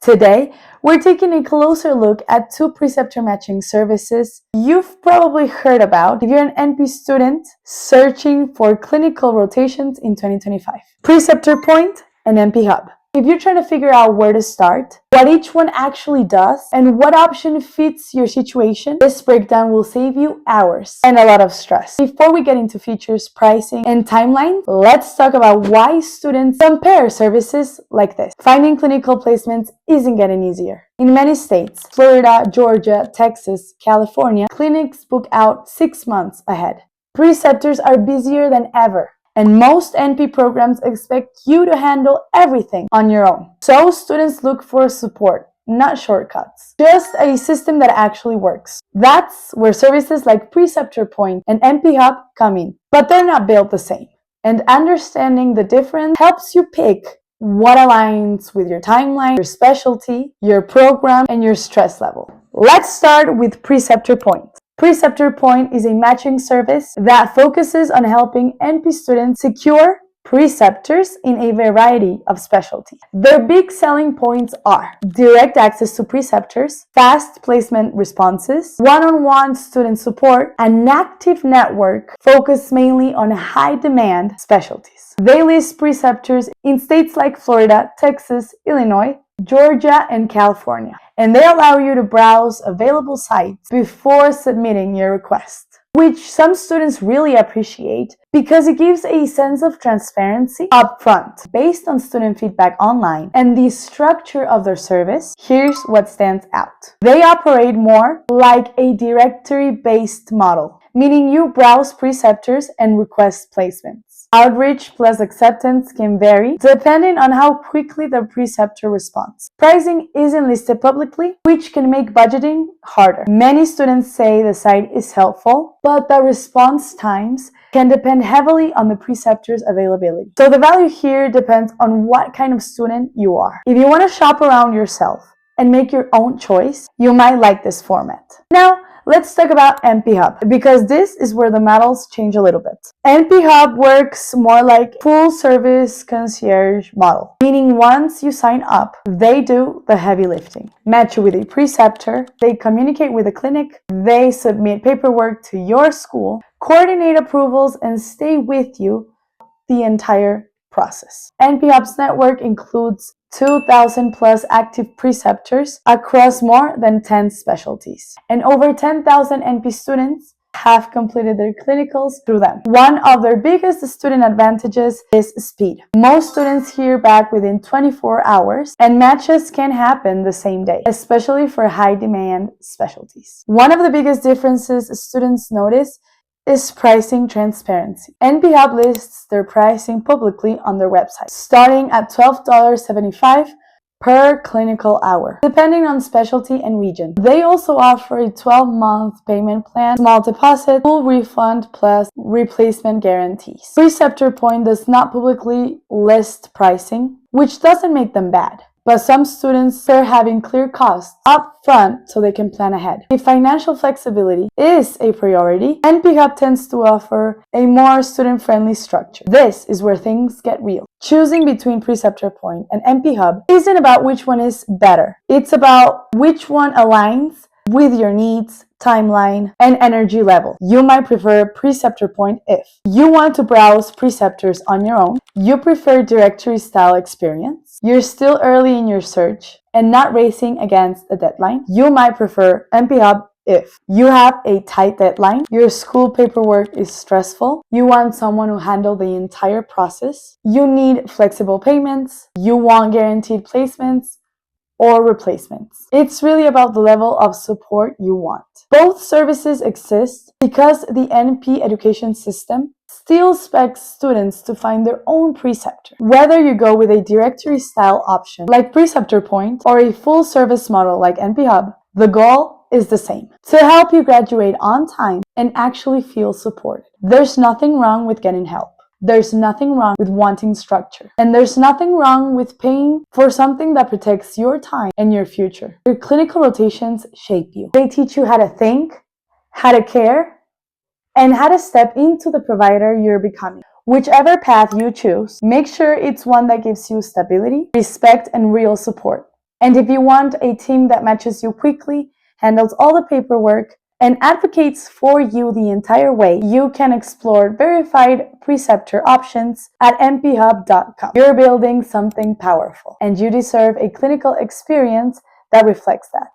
Today, we're taking a closer look at two preceptor matching services you've probably heard about if you're an NP student searching for clinical rotations in 2025. Preceptor Point and NPHub. If you're trying to figure out where to start, what each one actually does, and what option fits your situation, this breakdown will save you hours and a lot of stress. Before we get into features, pricing, and timeline, let's talk about why students compare services like this. Finding clinical placements isn't getting easier. In many states, Florida, Georgia, Texas, California, clinics book out 6 months ahead. Preceptors are busier than ever. And most NP programs expect you to handle everything on your own. So students look for support, not shortcuts. Just a system that actually works. That's where services like Preceptor Point and NPHub come in. But they're not built the same. And understanding the difference helps you pick what aligns with your timeline, your specialty, your program, and your stress level. Let's start with Preceptor Point. Preceptor Point is a matching service that focuses on helping NP students secure preceptors in a variety of specialties. Their big selling points are direct access to preceptors, fast placement responses, one-on-one student support, an active network focused mainly on high-demand specialties. They list preceptors in states like Florida, Texas, Illinois, Georgia, and California, and they allow you to browse available sites before submitting your request, which some students really appreciate because it gives a sense of transparency upfront. Based on student feedback online and the structure of their service, here's what stands out. They operate more like a directory-based model, meaning you browse preceptors and request placements. Outreach plus acceptance can vary depending on how quickly the preceptor responds. Pricing isn't listed publicly, which can make budgeting harder. Many students say the site is helpful, but the response times can depend heavily on the preceptor's availability. So the value here depends on what kind of student you are. If you want to shop around yourself and make your own choice, you might like this format. Now, let's talk about NPHub, because this is where the models change a little bit. NPHub works more like full-service concierge model, meaning once you sign up, they do the heavy lifting. Match you with a preceptor, they communicate with the clinic, they submit paperwork to your school, coordinate approvals, and stay with you the entire process. NPHub's network includes 2,000 plus active preceptors across more than 10 specialties, and over 10,000 NP students have completed their clinicals through them. One of their biggest student advantages is speed. Most students hear back within 24 hours, and matches can happen the same day, especially for high-demand specialties. One of the biggest differences students notice is pricing transparency. NPHub lists their pricing publicly on their website, starting at $12.75 per clinical hour, depending on specialty and region. They also offer a 12-month payment plan, small deposit, full refund, plus replacement guarantees. Preceptor Point does not publicly list pricing, which doesn't make them bad. But some students are having clear costs up front so they can plan ahead. If financial flexibility is a priority, NPHub tends to offer a more student-friendly structure. This is where things get real. Choosing between Preceptor Point and NPHub isn't about which one is better. It's about which one aligns with your needs, timeline, and energy level. You might prefer Preceptor Point if you want to browse preceptors on your own, you prefer directory-style experience, you're still early in your search and not racing against a deadline. You might prefer NPHub if you have a tight deadline, your school paperwork is stressful, you want someone who handles the entire process, you need flexible payments, you want guaranteed placements, or replacements. It's really about the level of support you want. Both services exist because the NP education system still expects students to find their own preceptor. Whether you go with a directory-style option like Preceptor Point or a full-service model like NPHub, the goal is the same: to help you graduate on time and actually feel supported. There's nothing wrong with getting help. There's nothing wrong with wanting structure. And there's nothing wrong with paying for something that protects your time and your future. Your clinical rotations shape you. They teach you how to think, how to care, and how to step into the provider you're becoming. Whichever path you choose, make sure it's one that gives you stability, respect, and real support. And if you want a team that matches you quickly, handles all the paperwork, and advocates for you the entire way, you can explore verified preceptor options at nphub.com. You're building something powerful, and you deserve a clinical experience that reflects that.